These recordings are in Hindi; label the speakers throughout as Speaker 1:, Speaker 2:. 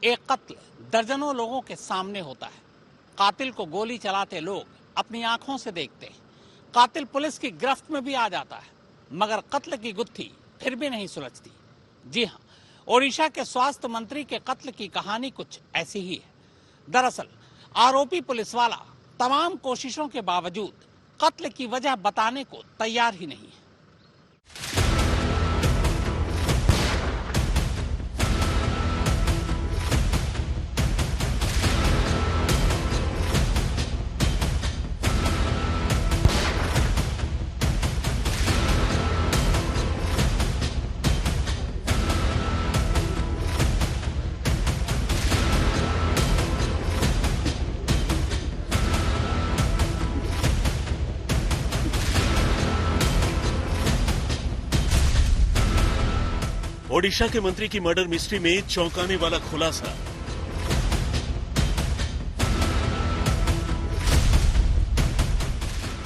Speaker 1: एक कत्ल दर्जनों लोगों के सामने होता है। कातिल को गोली चलाते लोग अपनी आंखों से देखते हैं। कातिल पुलिस की गिरफ्त में भी आ जाता है, मगर कत्ल की गुत्थी फिर भी नहीं सुलझती। जी हाँ, ओडिशा के स्वास्थ्य मंत्री के कत्ल की कहानी कुछ ऐसी ही है। दरअसल आरोपी पुलिस वाला तमाम कोशिशों के बावजूद कत्ल की वजह बताने को तैयार ही नहीं है।
Speaker 2: ओडिशा के मंत्री की मर्डर मिस्ट्री में चौंकाने वाला खुलासा।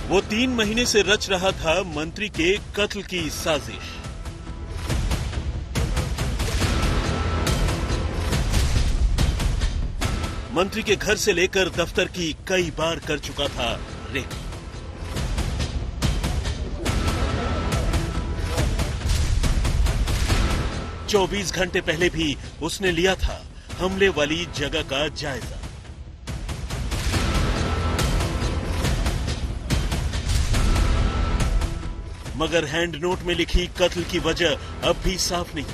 Speaker 2: वो 3 महीने से रच रहा था मंत्री के कत्ल की साजिश। मंत्री के घर से लेकर दफ्तर की कई बार कर चुका था रेकी। चौबीस घंटे पहले भी उसने लिया था हमले वाली जगह का जायजा। मगर हैंड नोट में लिखी कत्ल की वजह अब भी साफ नहीं।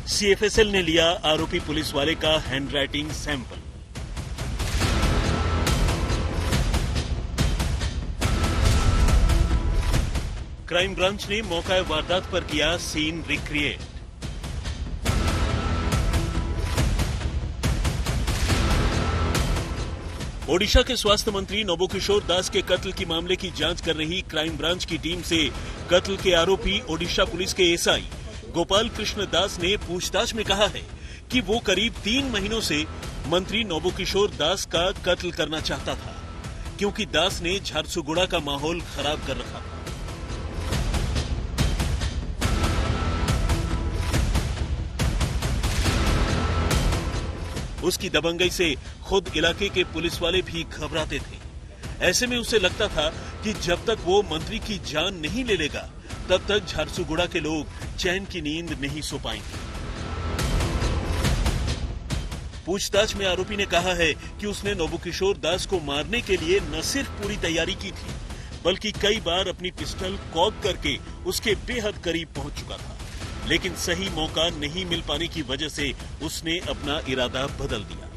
Speaker 2: सीएफएसएल ने लिया आरोपी पुलिस वाले का हैंडराइटिंग सैंपल। क्राइम ब्रांच ने मौका वारदात पर किया सीन रिक्रिएट। ओडिशा के स्वास्थ्य मंत्री नोबुकिशोर दास के कत्ल की मामले की जांच कर रही क्राइम ब्रांच की टीम से कत्ल के आरोपी ओडिशा पुलिस के एसआई गोपाल कृष्ण दास ने पूछताछ में कहा है कि वो करीब 3 महीनों से मंत्री नोबुकिशोर दास का कत्ल करना चाहता था, क्योंकि दास ने झारसुगुड़ा का माहौल खराब कर रखा था। उसकी दबंगई से खुद इलाके के पुलिस वाले भी घबराते थे। ऐसे में उसे लगता था कि जब तक वो मंत्री की जान नहीं ले लेगा, तब तक झारसुगुड़ा के लोग चैन की नींद नहीं सो पाएंगे। पूछताछ में आरोपी ने कहा है कि उसने नोबुकिशोर दास को मारने के लिए न सिर्फ पूरी तैयारी की थी, बल्कि कई बार अपनी पिस्टल कॉक करके उसके बेहद करीब पहुंच चुका था। लेकिन सही मौका नहीं मिल पाने की वजह से उसने अपना इरादा बदल दिया।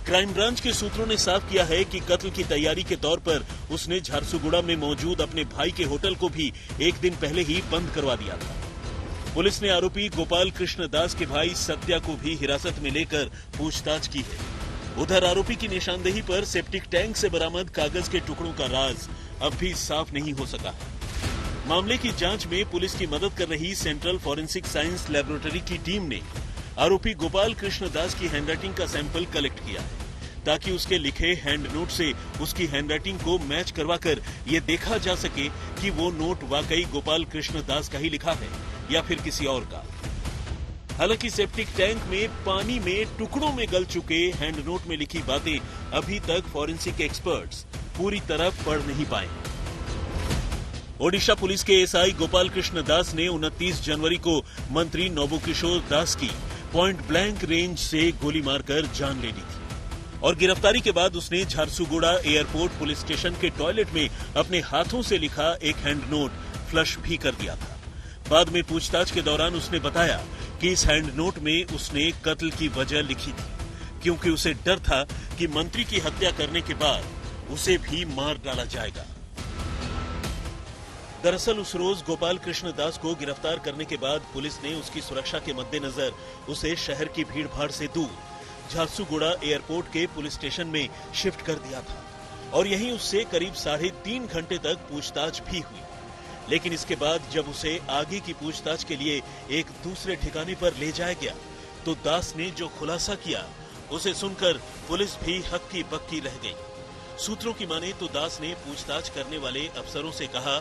Speaker 2: क्राइम ब्रांच के सूत्रों ने साफ किया है कि कत्ल की तैयारी के तौर पर उसने झारसुगुड़ा में मौजूद अपने भाई के होटल को भी एक दिन पहले ही बंद करवा दिया था। पुलिस ने आरोपी गोपाल कृष्ण दास के भाई सत्या को भी हिरासत में लेकर पूछताछ की है। उधर आरोपी की निशानदेही पर सेप्टिक टैंक से बरामद कागज के टुकड़ों का राज अब भी साफ नहीं हो सका है। मामले की जांच में पुलिस की मदद कर रही सेंट्रल फॉरेंसिक साइंस लेबोरेटरी की टीम ने आरोपी गोपाल कृष्ण दास की हैंडराइटिंग का सैंपल कलेक्ट किया है, ताकि उसके लिखे हैंड नोट से उसकी हैंडराइटिंग को मैच करवाकर ये देखा जा सके कि वो नोट वाकई गोपाल कृष्ण दास का ही लिखा है या फिर किसी और का। हालांकि सेप्टिक टैंक में पानी में टुकड़ों में गल चुके हैंड नोट में लिखी बातें अभी तक फॉरेंसिक एक्सपर्ट्स पूरी तरह पढ़ नहीं पाए। ओडिशा पुलिस के एसआई गोपाल कृष्ण दास ने 29 जनवरी को मंत्री नोबुकिशोर दास की पॉइंट ब्लैंक रेंज से गोली मारकर जान ले ली थी और गिरफ्तारी के बाद उसने झारसुगुड़ा एयरपोर्ट पुलिस स्टेशन के टॉयलेट में अपने हाथों से लिखा एक हैंड नोट फ्लश भी कर दिया था। बाद में पूछताछ के दौरान उसने बताया कि इस हैंड नोट में उसने कत्ल की वजह लिखी थी, क्योंकि उसे डर था कि मंत्री की हत्या करने के बाद उसे भी मार डाला जाएगा। दरअसल उस रोज गोपाल कृष्ण दास को गिरफ्तार करने के बाद पुलिस ने उसकी सुरक्षा के मद्देनजर उसे शहर की भीड़भाड़ से दूर झारसुगुड़ा एयरपोर्ट के पुलिस स्टेशन में शिफ्ट कर दिया था और यहीं उससे करीब 3.5 घंटे तक पूछताछ भी हुई। लेकिन इसके बाद जब उसे आगे की पूछताछ के लिए एक दूसरे ठिकाने पर ले जाया गया, तो दास ने जो खुलासा किया उसे सुनकर पुलिस भी हक्की बक्की रह गई। सूत्रों की माने तो दास ने पूछताछ करने वाले अफसरों से कहा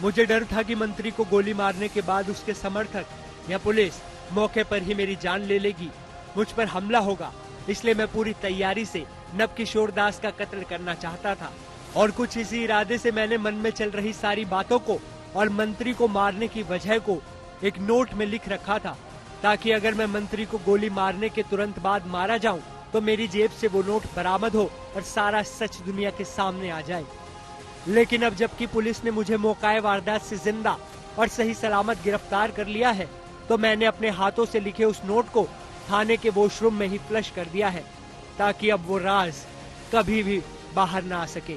Speaker 3: मुझे डर था कि मंत्री को गोली मारने के बाद उसके समर्थक या पुलिस मौके पर ही मेरी जान ले लेगी, मुझ पर हमला होगा। इसलिए मैं पूरी तैयारी से नवकिशोर दास का कत्ल करना चाहता था और कुछ इसी इरादे से मैंने मन में चल रही सारी बातों को और मंत्री को मारने की वजह को एक नोट में लिख रखा था, ताकि अगर मैं मंत्री को गोली मारने के तुरंत बाद मारा जाऊं तो मेरी जेब से वो नोट बरामद हो और सारा सच दुनिया के सामने आ जाए। लेकिन अब जबकि पुलिस ने मुझे मौकाए वारदात से जिंदा और सही सलामत गिरफ्तार कर लिया है, तो मैंने अपने हाथों से लिखे उस नोट को थाने के वॉशरूम में ही फ्लश कर दिया है, ताकि अब वो राज कभी भी बाहर ना आ सके।